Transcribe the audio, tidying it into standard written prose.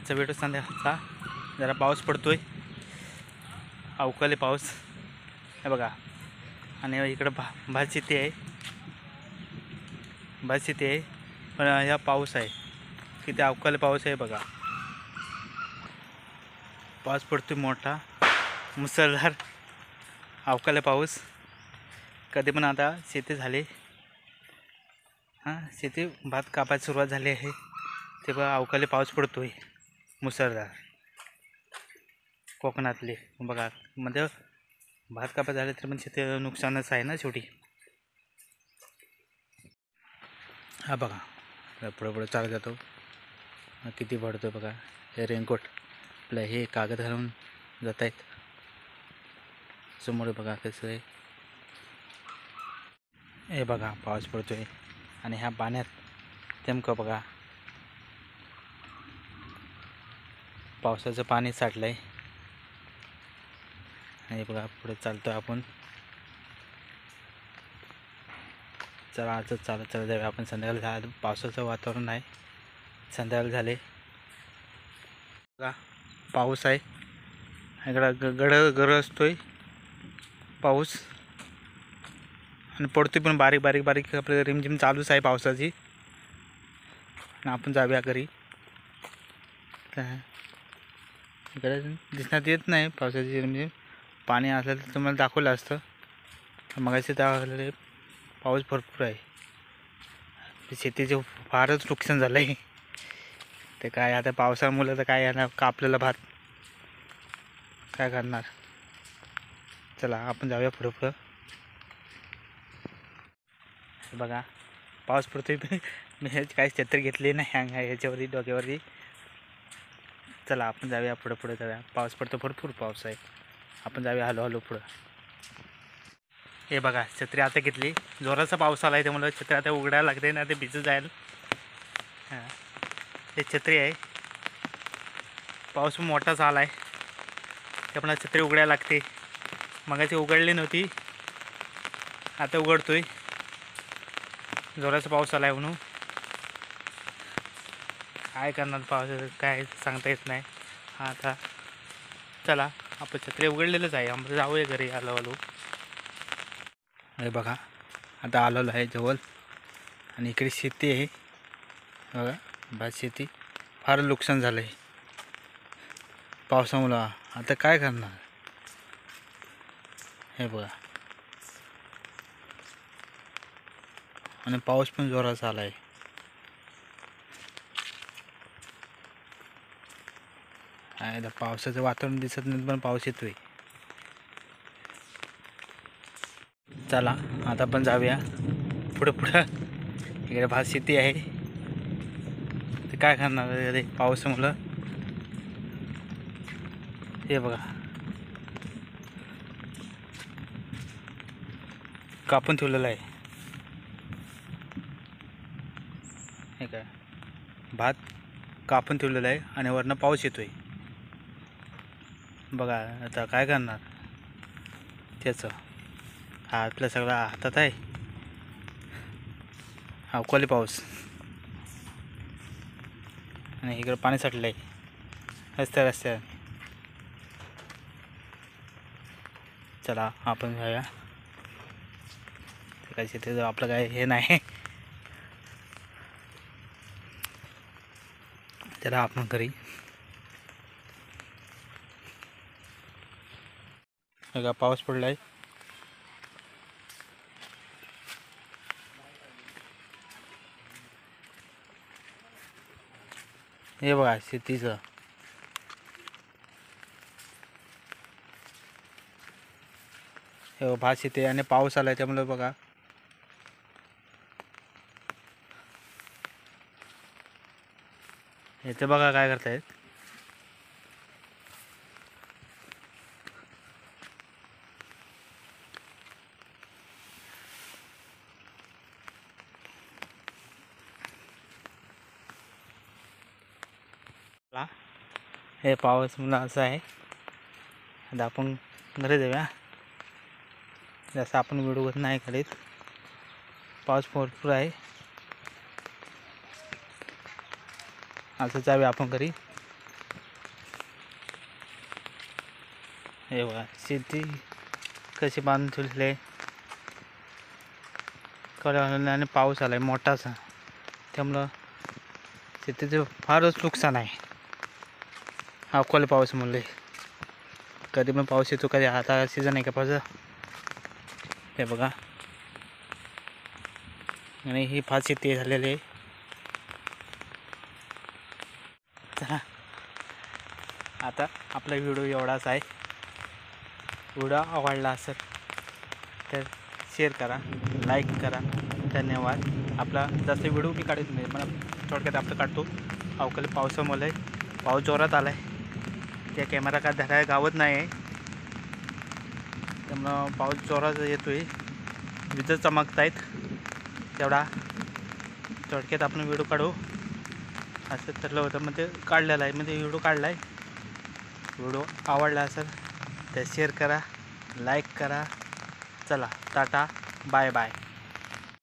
आजचा व्हिडिओ संध्याकाळचा जरा पाऊस पडतोय, अवकाळी पाऊस हे बघा. आणि इकडं भात शेती आहे, भात शेती आहे. पण ह्या पाऊस आहे, किती अवकाळी पाऊस आहे बघा. पाऊस पडतोय मोठा मुसळधार अवकाळी पाऊस. कधी पण आता शेती झाली, शेती भात कापायची सुरुवात झाली आहे. ते बघा अवकाळी पाऊस पडतोय मुसळधार कोकणातले बघा. म्हणजे भात कापायचं झाले तर पण शेती नुकसानच आहे ना शेवटी. हा बघा पुढे पुढे चालत जातो, किती पडतो बघा. हे रेनकोट आपलं हे कागद घालून जात आहेत. समोर बघा कसं आहे, हे बघा पाऊस पडतोय आणि ह्या पाण्यात नेमकं बघा पावसाचं पाणी साठलं आहे. आणि बघा पुढे चालतो आपण. चला आज चालत चालत जाऊया आपण. संध्याकाळी झालं, पावसाचं वातावरण आहे, संध्याकाळी झाले बघा. पाऊस आहे इकडं गरजतोय पाऊस आणि पडतोय पण बारीक बारीक बारीक. आपलं रिमझिम चालूच आहे पावसाची. आणि आपण जाऊया घरी. इकडे दिसण्यात येत नाही पावसाची रिमझिम. पाणी असलं तर तुम्हाला दाखवलं असतं. मगाशी दाखवलेले पाऊस भरपूर आहे. शेतीचे फारच नुकसान झालं आहे. ते काय आता पावसामुळे तर काय येणार कापलेला भात काय करणार. चला आपण जाऊया पुढं पुढं. बघा पाऊस पडतोय, मी काही छत्री घेतली नाही ह्याच्यावरती डोक्यावरती. चला आपण जाऊया पुढं पुढं जाऊया. पाऊस पडतो, भरपूर पाऊस आहे. आपण जाऊया हळू हळू पुढं. हे बघा छत्री आता घेतली, जोराचा पाऊस आला आहे त्यामुळे छत्री आता उघडायला लागते ना, ते भिजत जाईल. हे छत्री आहे, पाऊस मोठाच आला आहे त्यामुळे छत्री उघडायला लागते. मगाची उघडली नव्हती, आता उघडतोय. जोराचा पाऊस आला आहे म्हणून काय करणार, पावसाचं काय सांगता येत नाही. आता चला आपण छत्री उघडलेलंच आहे, आपण जाऊया घरी हळू हळू. हे बघा आता आलेलं आहे जवळ. आणि इकडे शेती आहे बघा, भात शेती. फार नुकसान झालं आहे पावसामुळं. आता काय करणार, हे बघा. आणि पाऊस पण जोराचा आला आहे. पावसाचं वातावरण दिसत नाही पण पाऊस येतोय. चला आता पण जाऊया पुढं पुढं. इकडे भात शेती आहे, ते काय करणार रे पावसामुळं. हे बघा कापून ठेवलेलं आहे. हे काय भात कापून ठेवलेलं आहे आणि वरनं पाऊस येतोय बघा. आता काय करणार त्याचं. हा आपल्या सगळा हातात आहे. अवकाळी पाऊस आणि इकडं पाणी साठलं आहे रस्त्या. चला आपण जाऊया. काय शेती आपलं काय हे नाही. चला आपण घरी. बघा पाऊस पडला आहे. हे बघा शेतीचं. हे भात शेती आणि पाऊस आला त्यामुळे बघा इथे बघा काय करतायत. हे पाऊस मला असं आहे. आता आपण घरी जाऊया. जसं आपण व्हिडिओ नाही करीत, पाऊस भरपूर आहे. असं जाऊया आपण घरी. हे बघा शेती कशी बांधून ठेवलेली आहे. कळलं आणि पाऊस आला आहे मोठासा, त्यामुळं शेतीचं फारच नुकसान आहे. अवकाळी पावसामुळे कधी पण पाऊस येतो, कधी आता सीझन आहे का पावसाचा हे बघा. आणि ही फार शेती झालेली आहे. चला आता आपला व्हिडिओ एवढाच आहे. व्हिडिओ आवडला असेल तर शेअर करा, लाईक करा. धन्यवाद. आपला जास्त व्हिडिओ मी काढत नाही, मला थोडक्यात आपलं काढतो. अवकाळी पावसामुळे पाऊस जोरात आला आहे, त्या कॅमेरा काय धरायला गावत नाही आहे, त्यामुळं पाऊस जोरात येतो आहे, विजा चमकत आहेत. तेवढा थोडक्यात आपण व्हिडिओ काढू असं ठरलं होतं, म्हणजे काढलेला आहे, म्हणजे व्हिडिओ काढला आहे. व्हिडिओ आवडला असेल तर शेअर करा, लाईक करा. चला टाटा, बाय बाय.